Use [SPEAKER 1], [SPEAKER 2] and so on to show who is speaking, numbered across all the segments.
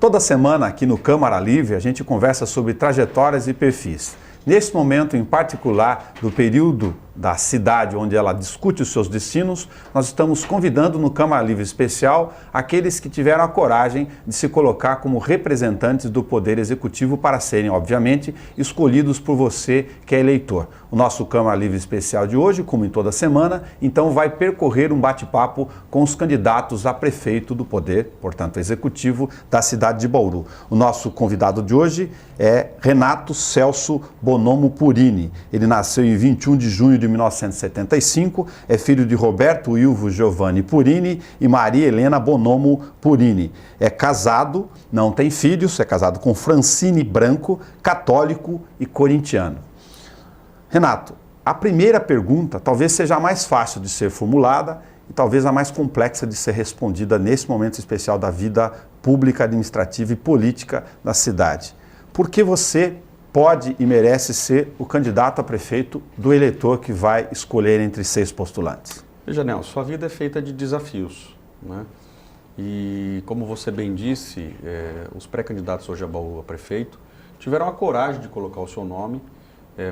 [SPEAKER 1] Toda semana aqui no Câmara Livre a gente conversa sobre trajetórias e perfis. Nesse momento em particular do período da cidade onde ela discute os seus destinos, nós estamos convidando no Câmara Livre Especial aqueles que tiveram a coragem de se colocar como representantes do Poder Executivo para serem, obviamente, escolhidos por você que é eleitor. O nosso Câmara Livre Especial de hoje, como em toda semana, então vai percorrer um bate-papo com os candidatos a prefeito do Poder, portanto, Executivo da cidade de Bauru. O nosso convidado de hoje é Renato Celso Bonomo Purini. Ele nasceu em 21 de junho de 1975, é filho de Roberto Ilvo Giovanni Purini e Maria Helena Bonomo Purini. É casado, não tem filhos, é casado com Francine Branco, católico e corintiano. Renato, a primeira pergunta talvez seja a mais fácil de ser formulada e talvez a mais complexa de ser respondida nesse momento especial da vida pública, administrativa e política da cidade. Por que você pode e merece ser o candidato a prefeito do eleitor que vai escolher entre 6 postulantes?
[SPEAKER 2] Veja, Nelson, sua vida é feita de desafios, né? E como você bem disse, os pré-candidatos hoje a Bauru a prefeito tiveram a coragem de colocar o seu nome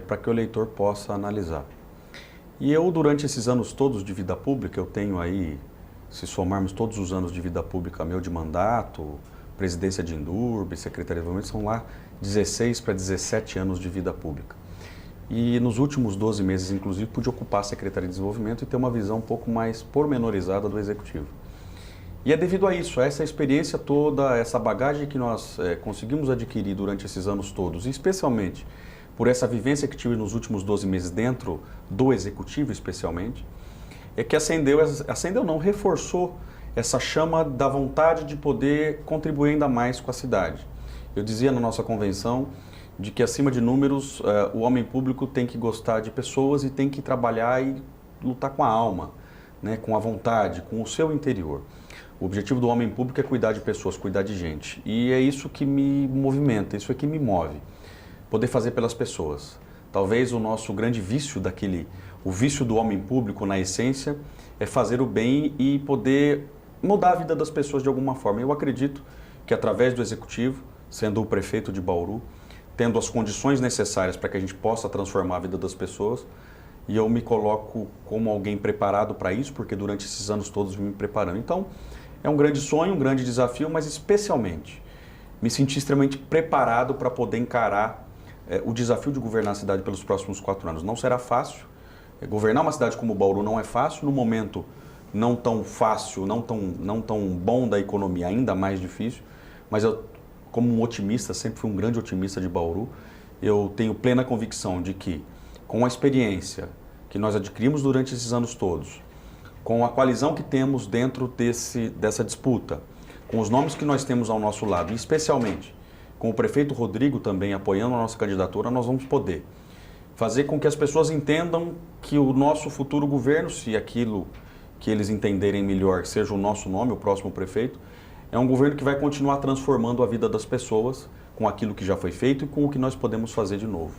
[SPEAKER 2] para que o eleitor possa analisar. E eu, durante esses anos todos de vida pública, eu tenho aí, se somarmos todos os anos de vida pública meu de mandato, presidência de Indurb, Secretaria de Desenvolvimento, são lá 16 para 17 anos de vida pública. E nos últimos 12 meses, inclusive, pude ocupar a Secretaria de Desenvolvimento e ter uma visão um pouco mais pormenorizada do Executivo. E é devido a isso, a essa experiência toda, essa bagagem que nós conseguimos adquirir durante esses anos todos, e especialmente por essa vivência que tive nos últimos 12 meses dentro do Executivo, especialmente, é que reforçou essa chama da vontade de poder contribuir ainda mais com a cidade. Eu dizia na nossa convenção de que, acima de números, o homem público tem que gostar de pessoas e tem que trabalhar e lutar com a alma, né, com a vontade, com o seu interior. O objetivo do homem público é cuidar de pessoas, cuidar de gente. E é isso que me movimenta, isso é que me move. Poder fazer pelas pessoas. Talvez o nosso grande vício o vício do homem público, na essência, é fazer o bem e poder mudar a vida das pessoas de alguma forma. Eu acredito que, através do Executivo, sendo o prefeito de Bauru, tendo as condições necessárias para que a gente possa transformar a vida das pessoas, e eu me coloco como alguém preparado para isso, porque durante esses anos todos vim me preparando. Então, é um grande sonho, um grande desafio, mas especialmente me senti extremamente preparado para poder encarar o desafio de governar a cidade pelos próximos 4 anos. Não será fácil. Governar uma cidade como Bauru não é fácil, no momento não tão fácil, não tão bom da economia, ainda mais difícil, mas eu, como um otimista, sempre fui um grande otimista de Bauru, eu tenho plena convicção de que, com a experiência que nós adquirimos durante esses anos todos, com a coalizão que temos dentro dessa disputa, com os nomes que nós temos ao nosso lado, e especialmente com o prefeito Rodrigo também apoiando a nossa candidatura, nós vamos poder fazer com que as pessoas entendam que o nosso futuro governo, se aquilo que eles entenderem melhor seja o nosso nome, o próximo prefeito, é um governo que vai continuar transformando a vida das pessoas com aquilo que já foi feito e com o que nós podemos fazer de novo.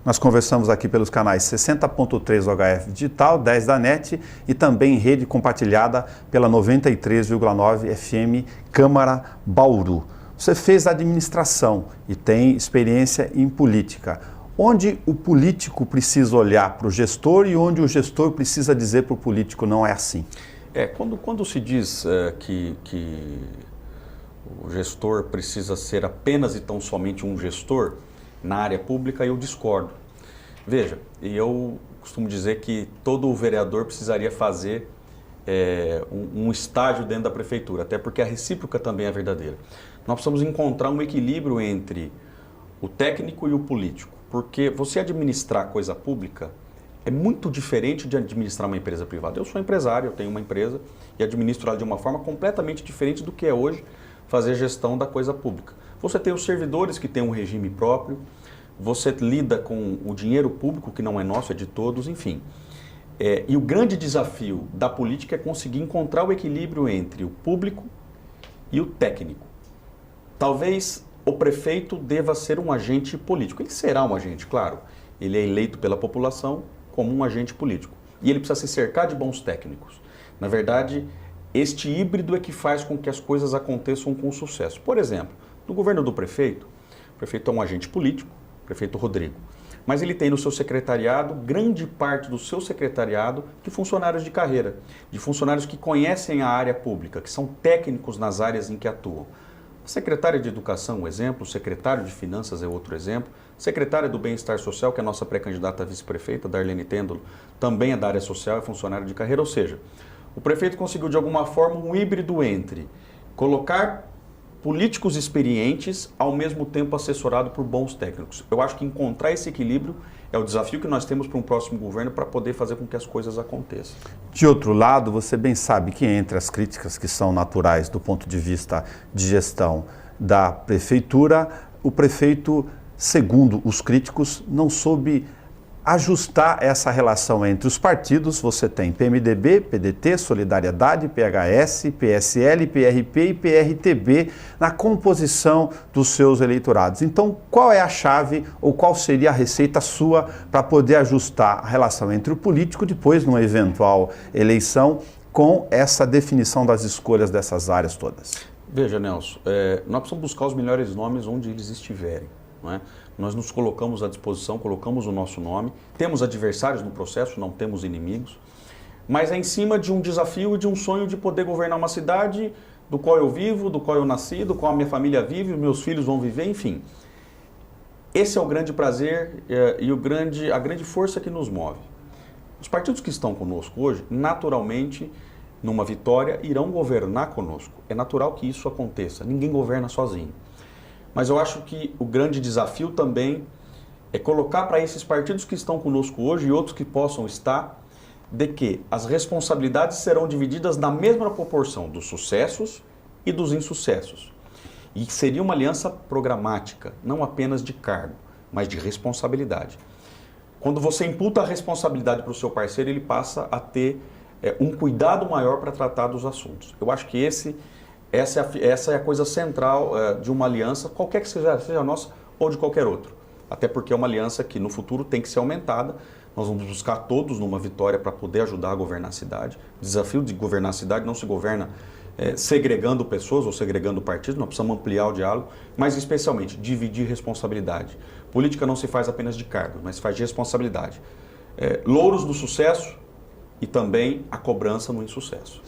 [SPEAKER 1] Nós conversamos aqui pelos canais 60.3 HF Digital, 10 da NET e também em rede compartilhada pela 93,9 FM Câmara Bauru. Você fez administração e tem experiência em política. Onde o político precisa olhar para o gestor e onde o gestor precisa dizer para o político não é assim?
[SPEAKER 2] Quando se diz que o gestor precisa ser apenas e tão somente um gestor na área pública, eu discordo. Veja, eu costumo dizer que todo vereador precisaria fazer um estágio dentro da prefeitura, até porque a recíproca também é verdadeira. Nós precisamos encontrar um equilíbrio entre o técnico e o político, porque você administrar coisa pública é muito diferente de administrar uma empresa privada. Eu sou empresário, eu tenho uma empresa e administro ela de uma forma completamente diferente do que é hoje fazer gestão da coisa pública. Você tem os servidores que têm um regime próprio, você lida com o dinheiro público que não é nosso, é de todos, enfim. E o grande desafio da política é conseguir encontrar o equilíbrio entre o público e o técnico. Talvez o prefeito deva ser um agente político. Ele será um agente, claro. Ele é eleito pela população como um agente político. E ele precisa se cercar de bons técnicos. Na verdade, este híbrido é que faz com que as coisas aconteçam com sucesso. Por exemplo, No governo do prefeito, o prefeito é um agente político, o prefeito Rodrigo. Mas ele tem no seu secretariado, grande parte do seu secretariado, de funcionários de carreira, de funcionários que conhecem a área pública, que são técnicos nas áreas em que atuam. A secretária de Educação, um exemplo, o secretário de Finanças é outro exemplo, a secretária do Bem-Estar Social, que é a nossa pré-candidata a vice-prefeita, Darlene Têndolo, também é da área social, é funcionário de carreira, ou seja, o prefeito conseguiu de alguma forma um híbrido entre colocar políticos experientes, ao mesmo tempo assessorado por bons técnicos. Eu acho que encontrar esse equilíbrio é o desafio que nós temos para um próximo governo para poder fazer com que as coisas aconteçam.
[SPEAKER 1] De outro lado, você bem sabe que entre as críticas que são naturais do ponto de vista de gestão da prefeitura, o prefeito, segundo os críticos, não soube ajustar essa relação entre os partidos. Você tem PMDB, PDT, Solidariedade, PHS, PSL, PRP e PRTB na composição dos seus eleitorados. Então, qual é a chave ou qual seria a receita sua para poder ajustar a relação entre o político depois, numa eventual eleição, com essa definição das escolhas dessas áreas todas?
[SPEAKER 2] Veja, Nelson, nós precisamos buscar os melhores nomes onde eles estiverem, não é? Nós nos colocamos à disposição, colocamos o nosso nome, temos adversários no processo, não temos inimigos, mas é em cima de um desafio e de um sonho de poder governar uma cidade do qual eu vivo, do qual eu nasci, do qual a minha família vive, meus filhos vão viver, enfim. Esse é o grande prazer e a grande força que nos move. Os partidos que estão conosco hoje, naturalmente, numa vitória, irão governar conosco. É natural que isso aconteça, ninguém governa sozinho. Mas eu acho que o grande desafio também é colocar para esses partidos que estão conosco hoje e outros que possam estar, de que as responsabilidades serão divididas na mesma proporção dos sucessos e dos insucessos. E seria uma aliança programática, não apenas de cargo, mas de responsabilidade. Quando você imputa a responsabilidade para o seu parceiro, ele passa a ter um cuidado maior para tratar dos assuntos. Eu acho que essa é a coisa central de uma aliança, qualquer que seja a nossa ou de qualquer outro. Até porque é uma aliança que no futuro tem que ser aumentada. Nós vamos buscar todos numa vitória para poder ajudar a governar a cidade. O desafio de governar a cidade não se governa segregando pessoas ou segregando partidos, nós precisamos ampliar o diálogo, mas especialmente dividir responsabilidade. Política não se faz apenas de cargos, mas se faz de responsabilidade. Louros do sucesso e também a cobrança no insucesso.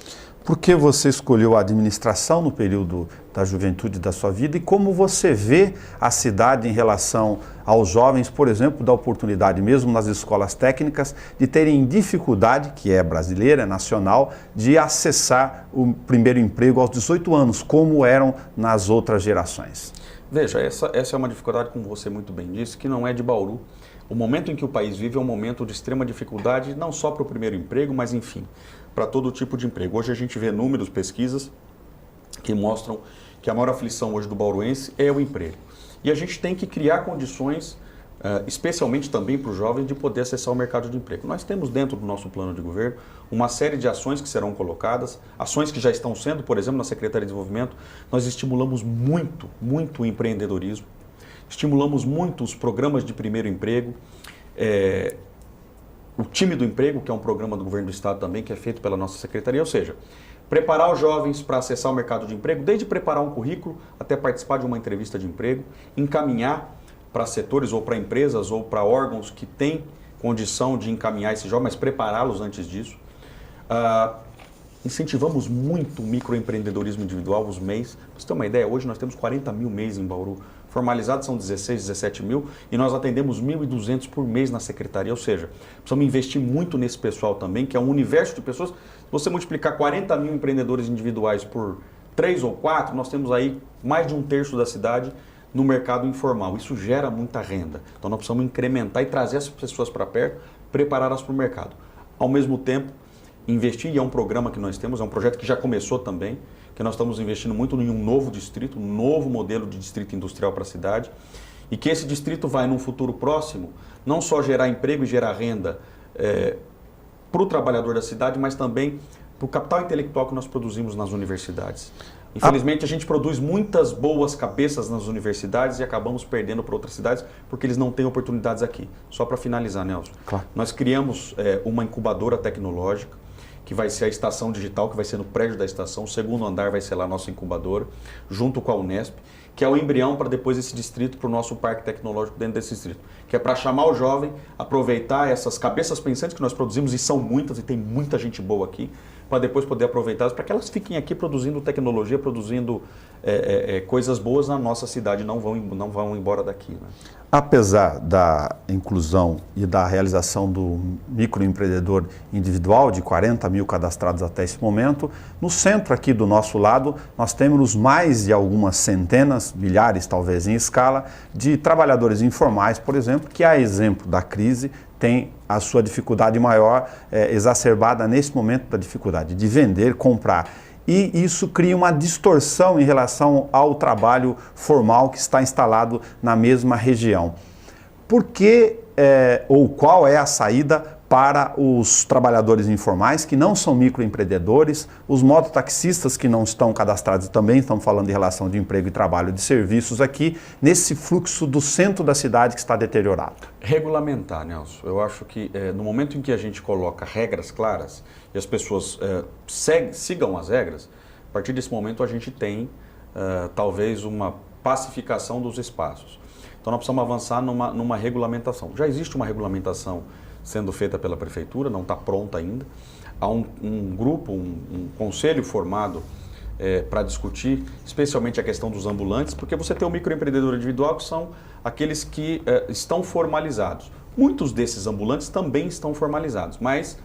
[SPEAKER 1] Por que você escolheu a administração no período da juventude da sua vida e como você vê a cidade em relação aos jovens, por exemplo, da oportunidade, mesmo nas escolas técnicas, de terem dificuldade, que é brasileira, é nacional, de acessar o primeiro emprego aos 18 anos, como eram nas outras gerações?
[SPEAKER 2] Veja, essa é uma dificuldade, como você muito bem disse, que não é de Bauru. O momento em que o país vive é um momento de extrema dificuldade, não só para o primeiro emprego, mas enfim, para todo tipo de emprego. Hoje a gente vê números, pesquisas, que mostram que a maior aflição hoje do bauruense é o emprego. E a gente tem que criar condições, especialmente também para os jovens, de poder acessar o mercado de emprego. Nós temos dentro do nosso plano de governo uma série de ações que serão colocadas, ações que já estão sendo, por exemplo, na Secretaria de Desenvolvimento, nós estimulamos muito o empreendedorismo, estimulamos muito os programas de primeiro emprego, o time do emprego, que é um programa do governo do estado também, que é feito pela nossa secretaria, ou seja, preparar os jovens para acessar o mercado de emprego, desde preparar um currículo até participar de uma entrevista de emprego, encaminhar para setores ou para empresas ou para órgãos que têm condição de encaminhar esses jovens, mas prepará-los antes disso. Incentivamos muito o microempreendedorismo individual, os MEIs. Para você ter uma ideia, hoje nós temos 40 mil MEIs em Bauru. Formalizados são 16, 17 mil e nós atendemos 1.200 por mês na secretaria. Ou seja, precisamos investir muito nesse pessoal também, que é um universo de pessoas. Se você multiplicar 40 mil empreendedores individuais por 3 ou 4, nós temos aí mais de 1/3 da cidade no mercado informal. Isso gera muita renda. Então nós precisamos incrementar e trazer essas pessoas para perto, prepará-las para o mercado. Ao mesmo tempo, investir, e é um programa que nós temos, é um projeto que já começou também, que nós estamos investindo muito em um novo distrito, um novo modelo de distrito industrial para a cidade, e que esse distrito vai, num futuro próximo, não só gerar emprego e gerar renda para o trabalhador da cidade, mas também para o capital intelectual que nós produzimos nas universidades. Infelizmente, a gente produz muitas boas cabeças nas universidades e acabamos perdendo para outras cidades porque eles não têm oportunidades aqui. Só para finalizar, Nelson,
[SPEAKER 1] claro.
[SPEAKER 2] Nós criamos uma incubadora tecnológica que vai ser a estação digital, que vai ser no prédio da estação. O segundo andar vai ser lá a nossa incubadora, junto com a Unesp, que é o embrião para depois esse distrito, para o nosso parque tecnológico dentro desse distrito. Que é para chamar o jovem, aproveitar essas cabeças pensantes que nós produzimos, e são muitas, e tem muita gente boa aqui, para depois poder aproveitá-las, para que elas fiquem aqui produzindo tecnologia, produzindo coisas boas na nossa cidade, não vão embora daqui. Né?
[SPEAKER 1] Apesar da inclusão e da realização do microempreendedor individual, de 40 mil cadastrados até esse momento, no centro aqui do nosso lado, nós temos mais de algumas centenas, milhares talvez em escala, de trabalhadores informais, por exemplo, que a exemplo da crise tem a sua dificuldade maior exacerbada nesse momento da dificuldade de vender, comprar. E isso cria uma distorção em relação ao trabalho formal que está instalado na mesma região. Por que ou qual é a saída para os trabalhadores informais que não são microempreendedores, os mototaxistas que não estão cadastrados também, estamos falando de relação de emprego e trabalho de serviços aqui, nesse fluxo do centro da cidade que está deteriorado?
[SPEAKER 2] Regulamentar, Nelson. Eu acho que no momento em que a gente coloca regras claras e as pessoas sigam as regras, a partir desse momento a gente tem talvez uma pacificação dos espaços. Então nós precisamos avançar numa regulamentação. Já existe uma regulamentação sendo feita pela prefeitura, não está pronta ainda. Há um grupo, um conselho formado para discutir, especialmente a questão dos ambulantes, porque você tem o microempreendedor individual, que são aqueles que estão formalizados. Muitos desses ambulantes também estão formalizados, mas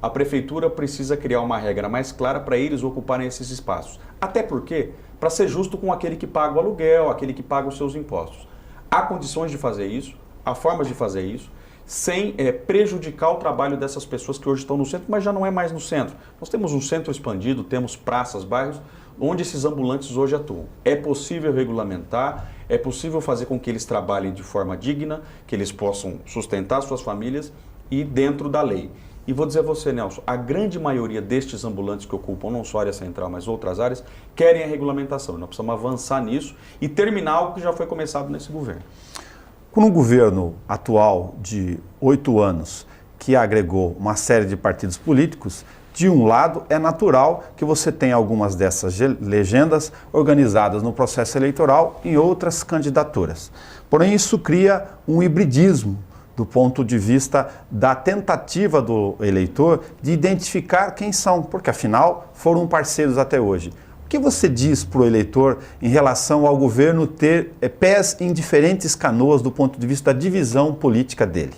[SPEAKER 2] a prefeitura precisa criar uma regra mais clara para eles ocuparem esses espaços. Até porque, para ser justo com aquele que paga o aluguel, aquele que paga os seus impostos. Há condições de fazer isso, há formas de fazer isso, sem prejudicar o trabalho dessas pessoas que hoje estão no centro, mas já não é mais no centro. Nós temos um centro expandido, temos praças, bairros, onde esses ambulantes hoje atuam. É possível regulamentar, é possível fazer com que eles trabalhem de forma digna, que eles possam sustentar suas famílias e dentro da lei. E vou dizer a você, Nelson, a grande maioria destes ambulantes que ocupam não só a área central, mas outras áreas, querem a regulamentação. Nós precisamos avançar nisso e terminar algo que já foi começado nesse governo.
[SPEAKER 1] Com um governo atual de 8 anos, que agregou uma série de partidos políticos, de um lado é natural que você tenha algumas dessas legendas organizadas no processo eleitoral em outras candidaturas. Porém, isso cria um hibridismo do ponto de vista da tentativa do eleitor de identificar quem são, porque afinal foram parceiros até hoje. O que você diz para o eleitor em relação ao governo ter pés em diferentes canoas do ponto de vista da divisão política dele?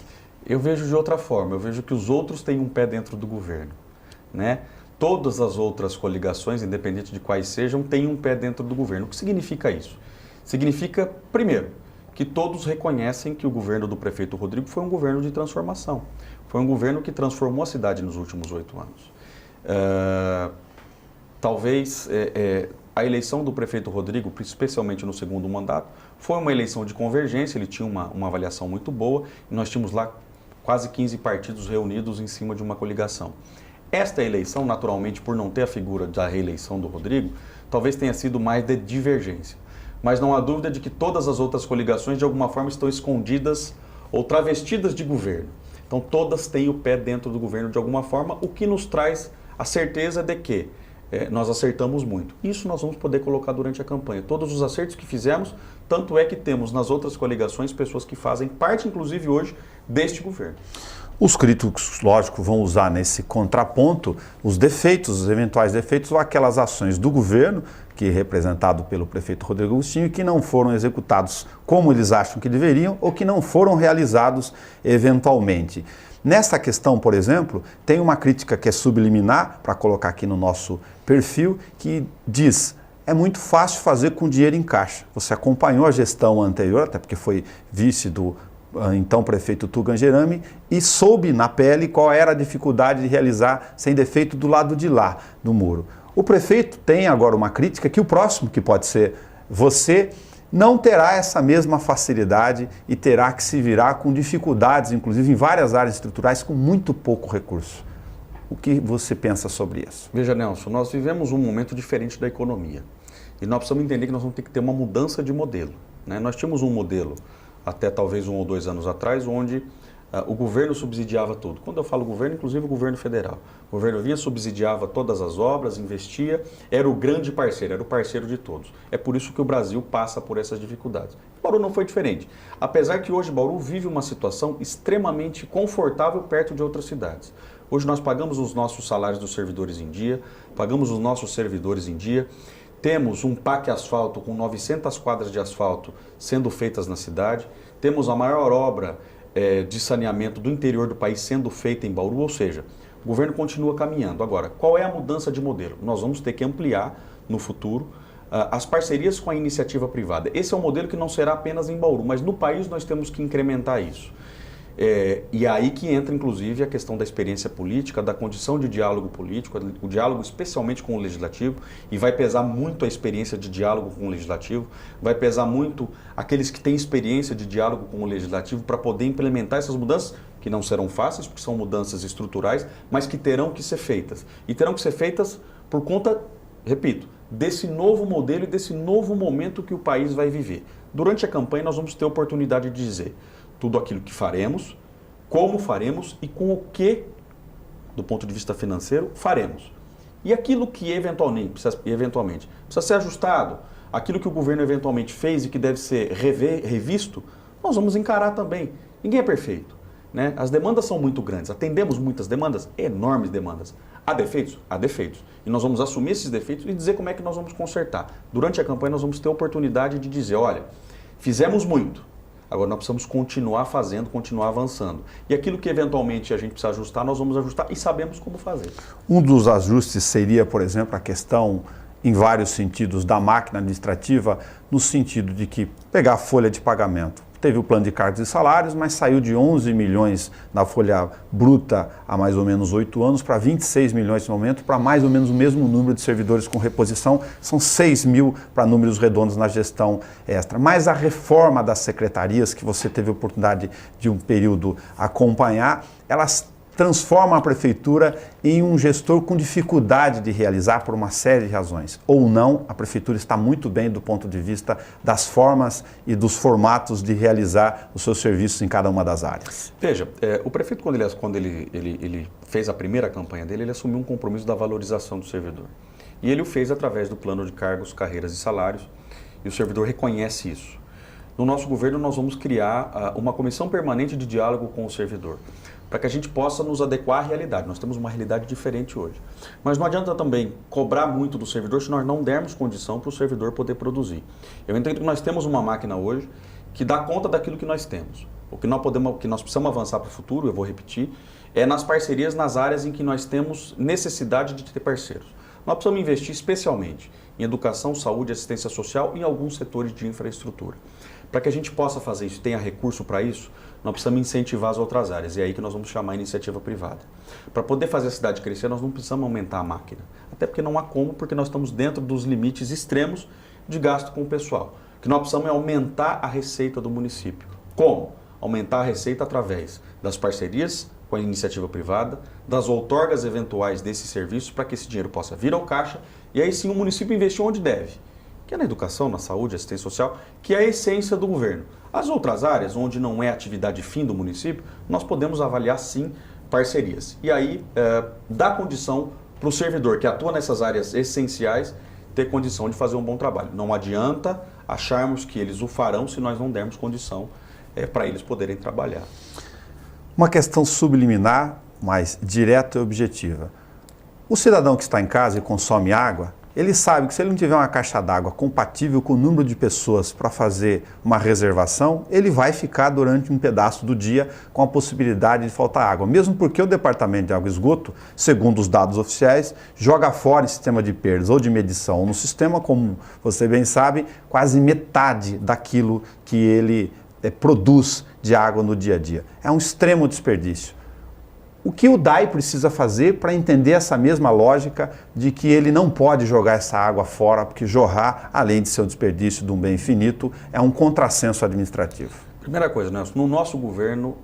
[SPEAKER 2] Eu vejo de outra forma, eu vejo que os outros têm um pé dentro do governo, né? Todas as outras coligações, independente de quais sejam, têm um pé dentro do governo. O que significa isso? Significa, primeiro, que todos reconhecem que o governo do prefeito Rodrigo foi um governo de transformação. Foi um governo que transformou a cidade nos últimos 8 anos. Talvez a eleição do prefeito Rodrigo, especialmente no segundo mandato, foi uma eleição de convergência, ele tinha uma avaliação muito boa e nós tínhamos lá quase 15 partidos reunidos em cima de uma coligação. Esta eleição, naturalmente, por não ter a figura da reeleição do Rodrigo, talvez tenha sido mais de divergência. Mas não há dúvida de que todas as outras coligações, de alguma forma, estão escondidas ou travestidas de governo. Então, todas têm o pé dentro do governo de alguma forma, o que nos traz a certeza de que nós acertamos muito. Isso nós vamos poder colocar durante a campanha. Todos os acertos que fizemos, tanto é que temos nas outras coligações pessoas que fazem parte, inclusive hoje, deste governo.
[SPEAKER 1] Os críticos, lógico, vão usar nesse contraponto os defeitos, os eventuais defeitos ou aquelas ações do governo, que é representado pelo prefeito Rodrigo Agostinho, que não foram executados como eles acham que deveriam ou que não foram realizados eventualmente. Nesta questão, por exemplo, tem uma crítica que é subliminar, para colocar aqui no nosso perfil, que diz: é muito fácil fazer com dinheiro em caixa. Você acompanhou a gestão anterior, até porque foi vice do então prefeito Tugan Jerami, e soube na pele qual era a dificuldade de realizar sem defeito do lado de lá do muro. O prefeito tem agora uma crítica que o próximo, que pode ser você, não terá essa mesma facilidade e terá que se virar com dificuldades, inclusive em várias áreas estruturais, com muito pouco recurso. O que você pensa sobre isso?
[SPEAKER 2] Veja, Nelson, nós vivemos um momento diferente da economia e nós precisamos entender que nós vamos ter que ter uma mudança de modelo, né? Nós tínhamos um modelo até talvez 1 ou 2 anos atrás, onde o governo subsidiava tudo. Quando eu falo governo, inclusive o governo federal. O governo vinha, subsidiava todas as obras, investia, era o grande parceiro, era o parceiro de todos. É por isso que o Brasil passa por essas dificuldades. Bauru não foi diferente. Apesar que hoje Bauru vive uma situação extremamente confortável perto de outras cidades. Hoje nós pagamos os nossos salários dos servidores em dia, pagamos os nossos servidores em dia, temos um PAC asfalto com 900 quadras de asfalto sendo feitas na cidade, temos a maior obra de saneamento do interior do país sendo feita em Bauru, ou seja, o governo continua caminhando. Agora, qual é a mudança de modelo? Nós vamos ter que ampliar no futuro as parcerias com a iniciativa privada. Esse é um modelo que não será apenas em Bauru, mas no país nós temos que incrementar isso. E é aí que entra, inclusive, a questão da experiência política, da condição de diálogo político, o diálogo especialmente com o Legislativo, e vai pesar muito a experiência de diálogo com o Legislativo, vai pesar muito aqueles que têm experiência de diálogo com o Legislativo para poder implementar essas mudanças, que não serão fáceis, porque são mudanças estruturais, mas que terão que ser feitas. E terão que ser feitas por conta, repito, desse novo modelo e desse novo momento que o país vai viver. Durante a campanha nós vamos ter a oportunidade de dizer tudo aquilo que faremos, como faremos e com o que, do ponto de vista financeiro, faremos. E aquilo que eventualmente precisa ser ajustado, aquilo que o governo eventualmente fez e que deve ser revisto, nós vamos encarar também. Ninguém é perfeito, né? As demandas são muito grandes, atendemos muitas demandas, enormes demandas. Há defeitos? Há defeitos. E nós vamos assumir esses defeitos e dizer como é que nós vamos consertar. Durante a campanha nós vamos ter a oportunidade de dizer, olha, fizemos muito. Agora nós precisamos continuar fazendo, continuar avançando. E aquilo que eventualmente a gente precisa ajustar, nós vamos ajustar e sabemos como fazer.
[SPEAKER 1] Um dos ajustes seria, por exemplo, a questão, em vários sentidos, da máquina administrativa, no sentido de que pegar a folha de pagamento. Teve o plano de cargos e salários, mas saiu de 11 milhões na folha bruta há mais ou menos 8 anos para 26 milhões no momento, para mais ou menos o mesmo número de servidores com reposição. São 6 mil para números redondos na gestão extra. Mas a reforma das secretarias, que você teve a oportunidade de um período acompanhar, elas transforma a prefeitura em um gestor com dificuldade de realizar por uma série de razões. Ou não, a prefeitura está muito bem do ponto de vista das formas e dos formatos de realizar os seus serviços em cada uma das áreas.
[SPEAKER 2] Veja, o prefeito, quando ele fez a primeira campanha dele, ele assumiu um compromisso da valorização do servidor. E ele o fez através do plano de cargos, carreiras e salários, e o servidor reconhece isso. No nosso governo, nós vamos criar uma comissão permanente de diálogo com o servidor, para que a gente possa nos adequar à realidade. Nós temos uma realidade diferente hoje. Mas não adianta também cobrar muito do servidor se nós não dermos condição para o servidor poder produzir. Eu entendo que nós temos uma máquina hoje que dá conta daquilo que nós temos. O que nós precisamos avançar para o futuro, eu vou repetir, é nas parcerias, nas áreas em que nós temos necessidade de ter parceiros. Nós precisamos investir especialmente em educação, saúde, assistência social e em alguns setores de infraestrutura. Para que a gente possa fazer isso, tenha recurso para isso, nós precisamos incentivar as outras áreas, e é aí que nós vamos chamar a iniciativa privada. Para poder fazer a cidade crescer, nós não precisamos aumentar a máquina, até porque não há como, porque nós estamos dentro dos limites extremos de gasto com o pessoal. O que nós precisamos é aumentar a receita do município. Como? Aumentar a receita através das parcerias com a iniciativa privada, das outorgas eventuais desses serviços, para que esse dinheiro possa vir ao caixa, e aí sim o município investir onde deve, que é na educação, na saúde, assistência social, que é a essência do governo. As outras áreas, onde não é atividade fim do município, nós podemos avaliar sim parcerias. E aí dá condição para o servidor que atua nessas áreas essenciais ter condição de fazer um bom trabalho. Não adianta acharmos que eles o farão se nós não dermos condição para eles poderem trabalhar.
[SPEAKER 1] Uma questão subliminar, mas direta e objetiva. O cidadão que está em casa e consome água, ele sabe que se ele não tiver uma caixa d'água compatível com o número de pessoas para fazer uma reservação, ele vai ficar durante um pedaço do dia com a possibilidade de faltar água. Mesmo porque o Departamento de Água e Esgoto, segundo os dados oficiais, joga fora em sistema de perdas ou de medição no sistema, como você bem sabe, quase metade daquilo que ele produz de água no dia a dia. É um extremo desperdício. O que o DAI precisa fazer para entender essa mesma lógica de que ele não pode jogar essa água fora, porque jorrar, além de ser um desperdício de um bem finito, é um contrassenso administrativo?
[SPEAKER 2] Primeira coisa, Nelson, no nosso governo,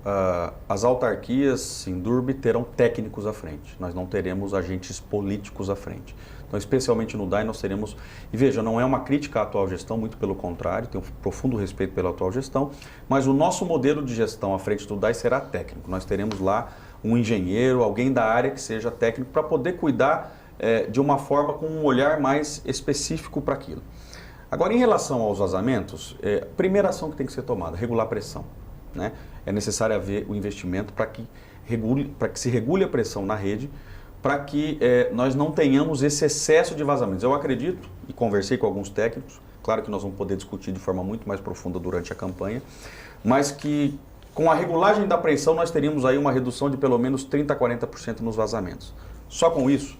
[SPEAKER 2] as autarquias, Sindurb, terão técnicos à frente. Nós não teremos agentes políticos à frente. Então, especialmente no DAI, nós teremos... E veja, não é uma crítica à atual gestão, muito pelo contrário, tenho um profundo respeito pela atual gestão, mas o nosso modelo de gestão à frente do DAI será técnico. Nós teremos lá um engenheiro, alguém da área que seja técnico, para poder cuidar de uma forma com um olhar mais específico para aquilo. Agora, em relação aos vazamentos, a primeira ação que tem que ser tomada, regular a pressão, né? É necessário haver o investimento para que se regule a pressão na rede, para que nós não tenhamos esse excesso de vazamentos. Eu acredito, e conversei com alguns técnicos, claro que nós vamos poder discutir de forma muito mais profunda durante a campanha, mas que com a regulagem da pressão nós teríamos aí uma redução de pelo menos 30% a 40% nos vazamentos. Só com isso,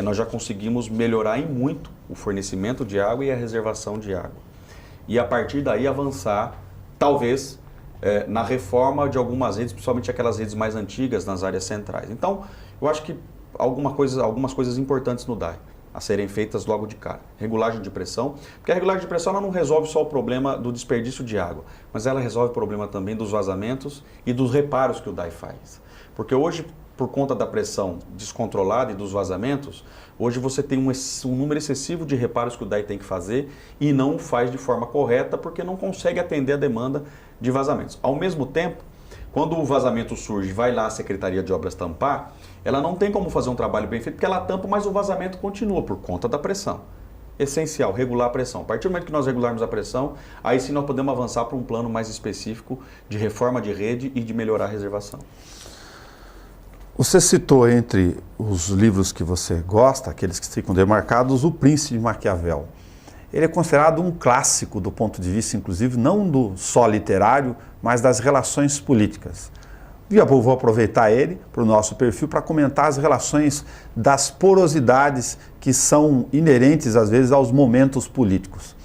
[SPEAKER 2] nós já conseguimos melhorar em muito o fornecimento de água e a reservação de água. E a partir daí avançar, talvez, na reforma de algumas redes, principalmente aquelas redes mais antigas nas áreas centrais. Então, eu acho que algumas coisas importantes no DAI a serem feitas logo de cara. Regulagem de pressão, porque a regulagem de pressão ela não resolve só o problema do desperdício de água, mas ela resolve o problema também dos vazamentos e dos reparos que o DAI faz. Porque hoje, por conta da pressão descontrolada e dos vazamentos, hoje você tem um número excessivo de reparos que o DAI tem que fazer e não faz de forma correta porque não consegue atender a demanda de vazamentos. Ao mesmo tempo, quando o vazamento surge e vai lá a Secretaria de Obras tampar, ela não tem como fazer um trabalho bem feito porque ela tampa, mas o vazamento continua por conta da pressão. Essencial, regular a pressão. A partir do momento que nós regularmos a pressão, aí sim nós podemos avançar para um plano mais específico de reforma de rede e de melhorar a reservação.
[SPEAKER 1] Você citou entre os livros que você gosta, aqueles que ficam demarcados, O Príncipe de Maquiavel. Ele é considerado um clássico do ponto de vista, inclusive, não do só literário, mas das relações políticas. Vou aproveitar ele para o nosso perfil para comentar as relações das porosidades que são inerentes, às vezes, aos momentos políticos.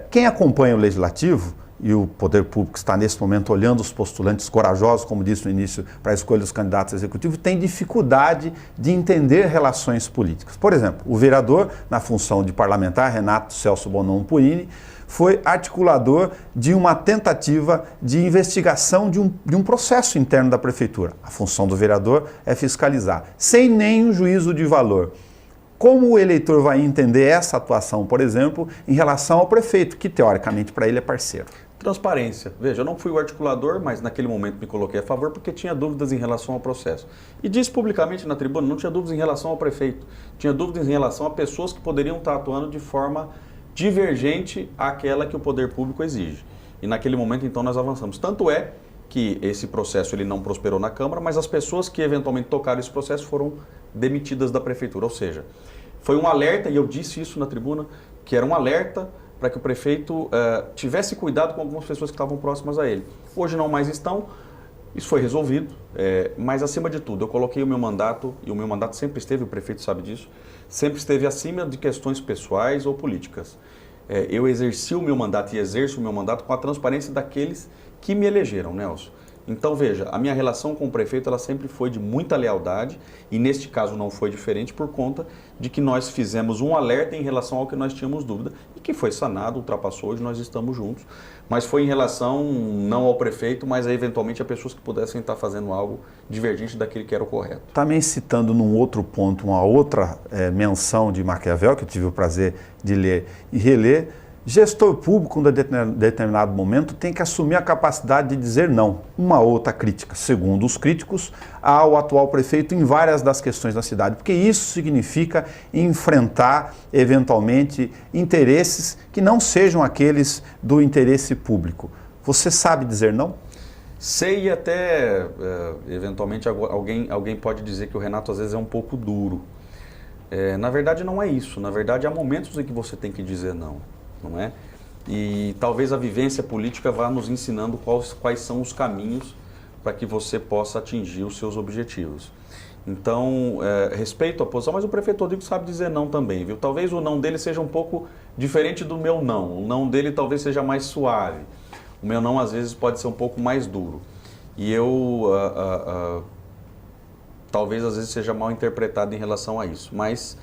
[SPEAKER 1] Quem acompanha o Legislativo, e o poder público está nesse momento olhando os postulantes corajosos, como disse no início, para a escolha dos candidatos executivos, tem dificuldade de entender relações políticas. Por exemplo, o vereador, na função de parlamentar, Renato Celso Bonon Purini, foi articulador de uma tentativa de investigação de um processo interno da prefeitura. A função do vereador é fiscalizar, sem nenhum juízo de valor. Como o eleitor vai entender essa atuação, por exemplo, em relação ao prefeito, que teoricamente para ele é parceiro?
[SPEAKER 2] Transparência. Veja, eu não fui o articulador, mas naquele momento me coloquei a favor porque tinha dúvidas em relação ao processo. E disse publicamente na tribuna, não tinha dúvidas em relação ao prefeito, tinha dúvidas em relação a pessoas que poderiam estar atuando de forma divergente àquela que o poder público exige. E naquele momento, então, nós avançamos. Tanto é que esse processo ele não prosperou na Câmara, mas as pessoas que eventualmente tocaram esse processo foram demitidas da prefeitura. Ou seja, foi um alerta, e eu disse isso na tribuna, que era um alerta para que o prefeito tivesse cuidado com algumas pessoas que estavam próximas a ele. Hoje não mais estão, isso foi resolvido, mas acima de tudo, eu coloquei o meu mandato, e o meu mandato sempre esteve, o prefeito sabe disso, sempre esteve acima de questões pessoais ou políticas. Eu exerci o meu mandato e exerço o meu mandato com a transparência daqueles que me elegeram, Nelson. Então, veja, a minha relação com o prefeito ela sempre foi de muita lealdade e neste caso não foi diferente por conta de que nós fizemos um alerta em relação ao que nós tínhamos dúvida e que foi sanado, ultrapassou, hoje nós estamos juntos. Mas foi em relação não ao prefeito, mas a, eventualmente a pessoas que pudessem estar fazendo algo divergente daquele que era o correto.
[SPEAKER 1] Também citando num outro ponto, uma outra menção de Maquiavel, que eu tive o prazer de ler e reler, gestor público, em determinado momento, tem que assumir a capacidade de dizer não. Uma outra crítica, segundo os críticos, ao atual prefeito em várias das questões da cidade, porque isso significa enfrentar, eventualmente, interesses que não sejam aqueles do interesse público. Você sabe dizer não?
[SPEAKER 2] Sei, e até, eventualmente, alguém pode dizer que o Renato, às vezes, é um pouco duro. Na verdade, não é isso. Na verdade, há momentos em que você tem que dizer não. Não é? E talvez a vivência política vá nos ensinando quais são os caminhos para que você possa atingir os seus objetivos. Então, respeito a posição, mas o prefeito Rodrigo sabe dizer não também, viu? Talvez o não dele seja um pouco diferente do meu não. O não dele talvez seja mais suave. O meu não, às vezes, pode ser um pouco mais duro. E eu, talvez, às vezes, seja mal interpretado em relação a isso. Mas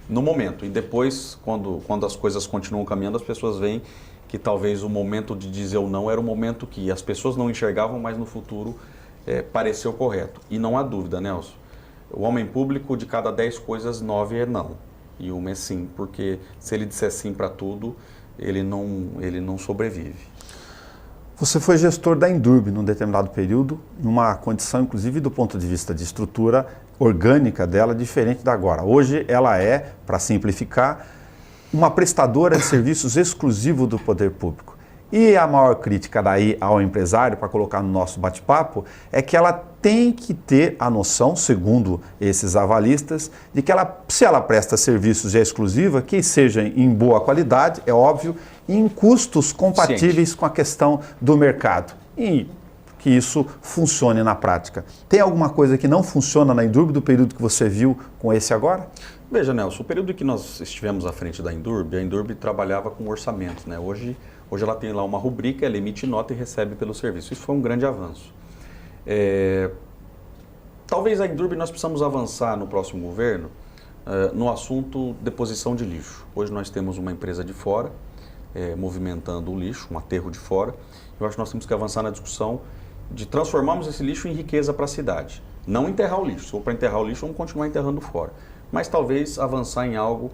[SPEAKER 2] no momento, e depois, quando as coisas continuam caminhando, as pessoas veem que talvez o momento de dizer o não era o momento que as pessoas não enxergavam, mas no futuro pareceu correto. E não há dúvida, Nelson, o homem público, de cada 10 coisas, 9 é não. e uma é sim, porque se ele disser sim para tudo, ele não sobrevive.
[SPEAKER 1] Você foi gestor da Endurbe num determinado período, numa condição, inclusive, do ponto de vista de estrutura orgânica dela, diferente da agora. Hoje ela é, para simplificar, uma prestadora de serviços exclusivo do poder público. E a maior crítica daí ao empresário, para colocar no nosso bate-papo, é que ela tem que ter a noção, segundo esses avalistas, de que se ela presta serviços e é exclusiva, que seja em boa qualidade, é óbvio, e em custos compatíveis com a questão do mercado. E que isso funcione na prática. Tem alguma coisa que não funciona na Endurbe do período que você viu com esse agora?
[SPEAKER 2] Veja, Nelson, o período que nós estivemos à frente da Endurbe, a Endurbe trabalhava com orçamento, né? Hoje ela tem lá uma rubrica, ela emite nota e recebe pelo serviço. Isso foi um grande avanço. Talvez a Endurbe nós precisamos avançar no próximo governo no assunto deposição de lixo. Hoje nós temos uma empresa de fora movimentando o lixo, um aterro de fora. Eu acho que nós temos que avançar na discussão de transformarmos esse lixo em riqueza para a cidade. Não enterrar o lixo. Se for para enterrar o lixo, vamos continuar enterrando fora. Mas talvez avançar em algo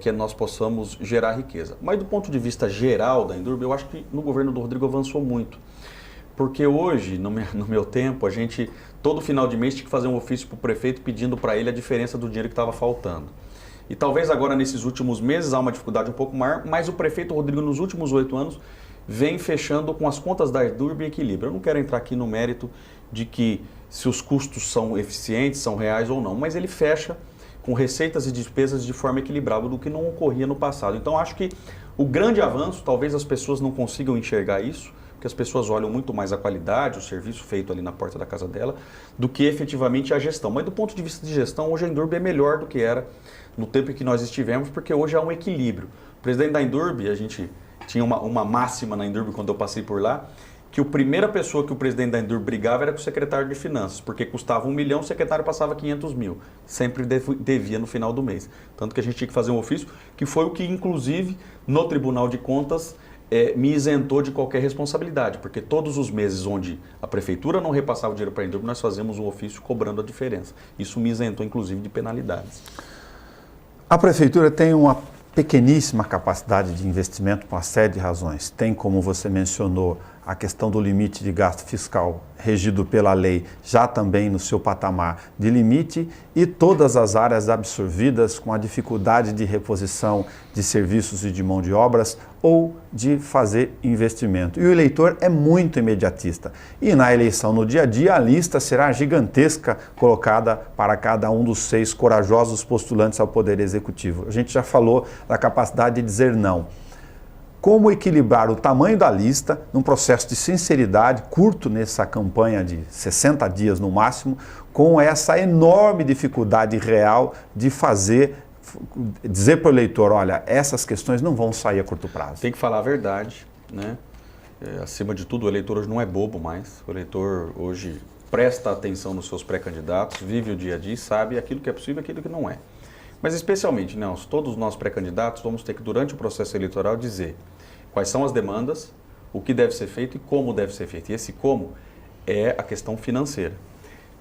[SPEAKER 2] que nós possamos gerar riqueza. Mas do ponto de vista geral da Endurbe, eu acho que no governo do Rodrigo avançou muito. Porque hoje, no meu tempo, a gente, todo final de mês, tinha que fazer um ofício para o prefeito pedindo para ele a diferença do dinheiro que estava faltando. E talvez agora, nesses últimos meses, há uma dificuldade um pouco maior, mas o prefeito Rodrigo, nos últimos 8 anos, vem fechando com as contas da Endurbe em equilíbrio. Eu não quero entrar aqui no mérito de que se os custos são eficientes, são reais ou não, mas ele fecha com receitas e despesas de forma equilibrada, do que não ocorria no passado. Então, acho que o grande avanço, talvez as pessoas não consigam enxergar isso, porque as pessoas olham muito mais a qualidade, o serviço feito ali na porta da casa dela, do que efetivamente a gestão. Mas do ponto de vista de gestão, hoje a Endurbe é melhor do que era no tempo em que nós estivemos, porque hoje há um equilíbrio. O presidente da Endurbe, a gente tinha uma máxima na Endurbe quando eu passei por lá, que a primeira pessoa que o presidente da Endurbe brigava era com o secretário de Finanças, porque custava 1 milhão, o secretário passava 500 mil. Sempre devia no final do mês. Tanto que a gente tinha que fazer um ofício, que foi o que, inclusive, no Tribunal de Contas, me isentou de qualquer responsabilidade, porque todos os meses onde a prefeitura não repassava o dinheiro para a Endurbe, nós fazíamos um ofício cobrando a diferença. Isso me isentou, inclusive, de penalidades.
[SPEAKER 1] A prefeitura tem uma pequeníssima capacidade de investimento por uma série de razões. Tem, como você mencionou, a questão do limite de gasto fiscal regido pela lei, já também no seu patamar de limite, e todas as áreas absorvidas com a dificuldade de reposição de serviços e de mão de obras ou de fazer investimento. E o eleitor é muito imediatista. E na eleição, no dia a dia, a lista será gigantesca colocada para cada um dos 6 corajosos postulantes ao Poder Executivo. A gente já falou da capacidade de dizer não. Como equilibrar o tamanho da lista num processo de sinceridade curto nessa campanha de 60 dias no máximo, com essa enorme dificuldade real de dizer para o eleitor, olha, essas questões não vão sair a curto prazo.
[SPEAKER 2] Tem que falar a verdade, né? Acima de tudo, o eleitor hoje não é bobo mais. O eleitor hoje presta atenção nos seus pré-candidatos, vive o dia a dia e sabe aquilo que é possível e aquilo que não é. Mas especialmente, Nelson, todos nós pré-candidatos vamos ter que, durante o processo eleitoral, dizer quais são as demandas, o que deve ser feito e como deve ser feito. E esse como é a questão financeira.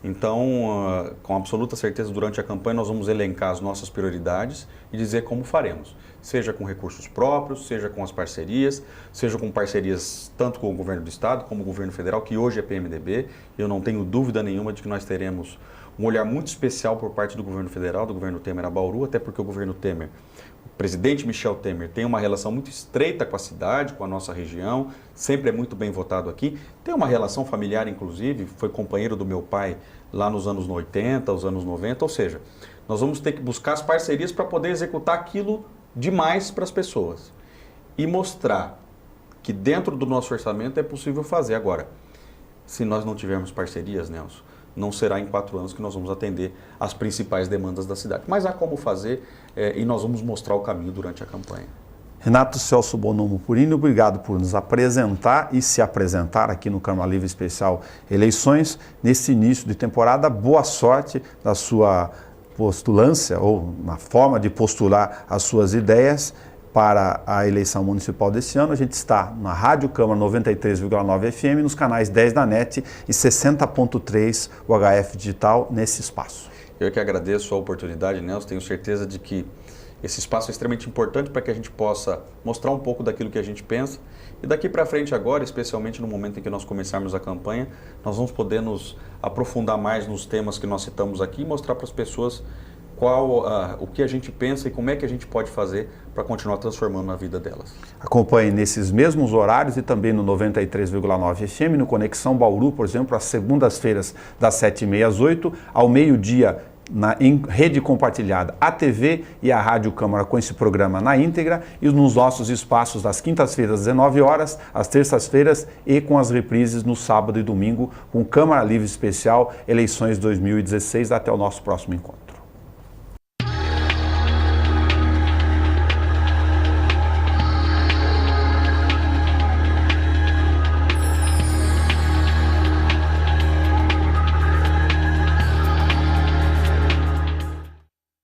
[SPEAKER 2] Então, com absoluta certeza, durante a campanha, nós vamos elencar as nossas prioridades e dizer como faremos. Seja com recursos próprios, seja com as parcerias, seja com parcerias tanto com o governo do estado como o governo federal, que hoje é PMDB. Eu não tenho dúvida nenhuma de que nós teremos um olhar muito especial por parte do governo federal, do governo Temer a Bauru, até porque o governo Temer, o presidente Michel Temer, tem uma relação muito estreita com a cidade, com a nossa região, sempre é muito bem votado aqui, tem uma relação familiar, inclusive, foi companheiro do meu pai lá nos anos 80, os anos 90, ou seja, nós vamos ter que buscar as parcerias para poder executar aquilo demais para as pessoas e mostrar que dentro do nosso orçamento é possível fazer. Agora, se nós não tivermos parcerias, Nelson, não será em 4 anos que nós vamos atender as principais demandas da cidade. Mas há como fazer e nós vamos mostrar o caminho durante a campanha.
[SPEAKER 1] Renato Celso Bonomo Purini, obrigado por nos apresentar e se apresentar aqui no Câmara Livre Especial Eleições. Nesse início de temporada, boa sorte na sua postulância ou na forma de postular as suas ideias para a eleição municipal desse ano. A gente está na Rádio Câmara 93,9 FM, nos canais 10 da NET e 60.3 UHF Digital nesse espaço.
[SPEAKER 2] Eu que agradeço a oportunidade, Nelson. Tenho certeza de que Esse espaço é extremamente importante para que a gente possa mostrar um pouco daquilo que a gente pensa. E daqui para frente agora, especialmente no momento em que nós começarmos a campanha, nós vamos poder nos aprofundar mais nos temas que nós citamos aqui e mostrar para as pessoas o que a gente pensa e como é que a gente pode fazer para continuar transformando a vida delas.
[SPEAKER 1] Acompanhe nesses mesmos horários e também no 93,9 FM, no Conexão Bauru, por exemplo, às segundas-feiras das 7h30 às 8h, ao meio-dia em rede compartilhada, a TV e a Rádio Câmara com esse programa na íntegra, e nos nossos espaços das quintas-feiras às 19 horas, às terças-feiras e com as reprises no sábado e domingo com Câmara Livre Especial Eleições 2016. Até o nosso próximo encontro.